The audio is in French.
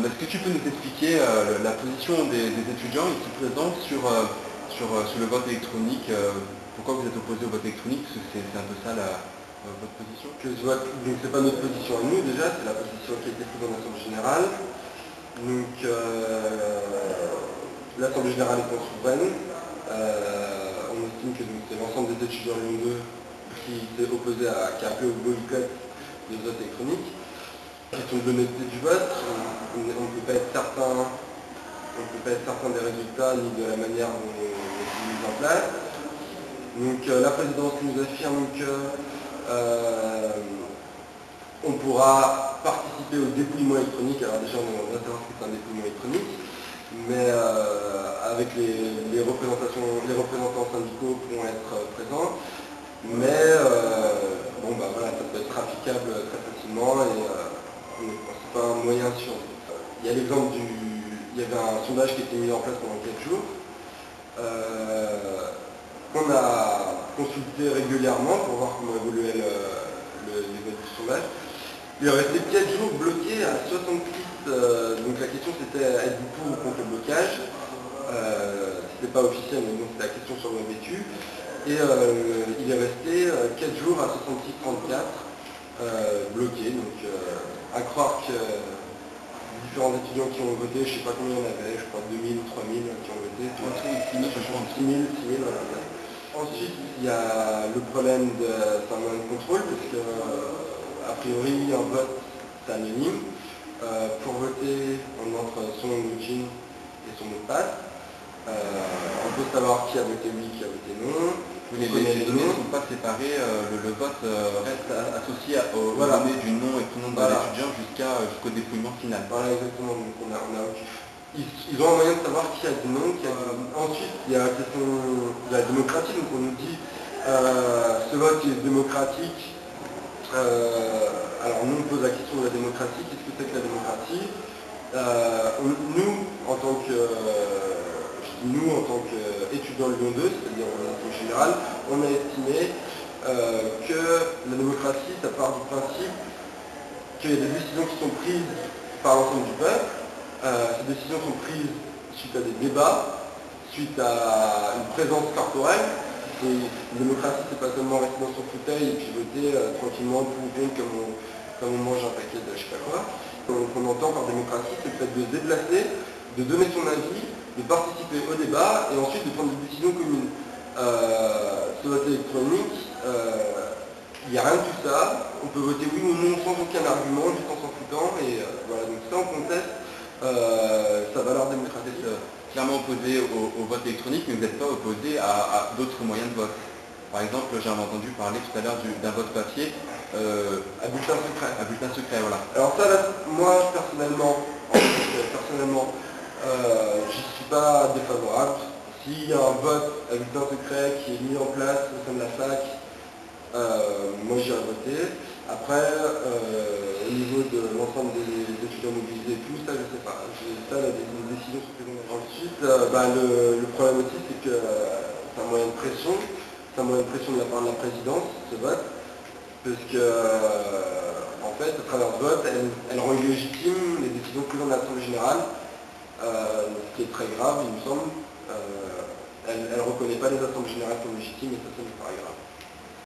Est-ce que tu peux nous expliquer la position des étudiants ici présents sur le vote électronique? Pourquoi vous êtes opposé au vote électronique? Parce que c'est un peu ça votre position. Donc c'est pas notre position à nous déjà, c'est la position qui a été prise dans l'Assemblée générale. Donc l'Assemblée générale étant souveraine, on estime que c'est l'ensemble des étudiants Lyon 2 qui s'est opposé qui a appelé au boycott des votes électroniques. Question de l'honnêteté du vote, on ne peut pas être certain des résultats ni de la manière dont c'est mis en place. Donc la présidence nous affirme que on pourra participer au dépouillement électronique. Alors déjà on va savoir ce que c'est un dépouillement électronique, mais avec les représentants syndicaux pourront être présents. Mais bon bah voilà, ça peut être traficable très facilement et c'est pas un moyen sûr. Il y a l'exemple il y avait un sondage qui a été mis en place pendant 4 jours, qu'on a consulté régulièrement pour voir comment évoluait les votes du sondage. Il est resté 4 jours bloqué à 68, donc la question c'était êtes-vous pour ou contre le blocage. C'était pas officiel, mais bon, c'était la question sur le web étu. Et il est resté 4 jours à 66-34 bloqué. Donc à croire que différents étudiants qui ont voté, je ne sais pas combien il y en avait, je crois 2000 ou 3000 qui ont voté. 6 000, voilà. Ensuite, il y a le problème d'un moyen de contrôle, parce que a priori, un vote c'est anonyme. Pour voter, on entre son login et son mot de passe. On peut savoir qui a voté oui, qui a voté non. Les données ne sont pas séparées, le vote reste associé aux données du nom et prénom de l'étudiant jusqu'au dépouillement final. Voilà, exactement. Donc ils ont un moyen de savoir qui a dit non, qui a dit non. Ensuite, il y a la question de la démocratie. Donc on nous dit ce vote est démocratique. Alors nous on pose la question de la démocratie. Qu'est-ce que c'est que la démocratie? Nous, en tant qu'étudiants Lyon 2, c'est-à-dire en Assemblée générale, on a estimé que la démocratie, ça part du principe qu'il y a des décisions qui sont prises par l'ensemble du peuple. Ces décisions sont prises suite à des débats, suite à une présence corporelle. Et la démocratie, c'est pas seulement rester dans son fauteuil et puis voter tranquillement pour ou contre comme on mange un paquet de je sais pas quoi. On entend par démocratie, c'est le fait de se déplacer, de donner son avis, de participer au débat et ensuite de prendre des décisions communes. Ce vote électronique, il n'y a rien de tout ça. On peut voter oui ou non sans aucun argument, juste en s'en foutant. Et voilà, donc ça on conteste sa valeur démocratique. Clairement opposé au vote électronique, mais vous n'êtes pas opposé à d'autres moyens de vote. Par exemple, j'avais entendu parler tout à l'heure d'un vote papier à bulletin secret. À bulletin secret, voilà. Alors ça, là, moi, personnellement, j'y suis pas défavorable. S'il y a un vote à bulletin secret qui est mis en place au sein de la fac, moi j'irai voter. Après, au niveau de l'ensemble des étudiants mobilisés et tout, ça je sais pas. Ça, les décisions sont prises. Ensuite, le problème aussi, c'est que c'est un moyen de pression. C'est un moyen de pression de la part de la présidence, ce vote. Parce que, en fait, à travers ce vote, elle rend illégitime les décisions prises dans l'Assemblée générale, ce qui est très grave, il me semble. Elle ne reconnaît pas les assemblées générales comme légitimes et ça me paraît grave.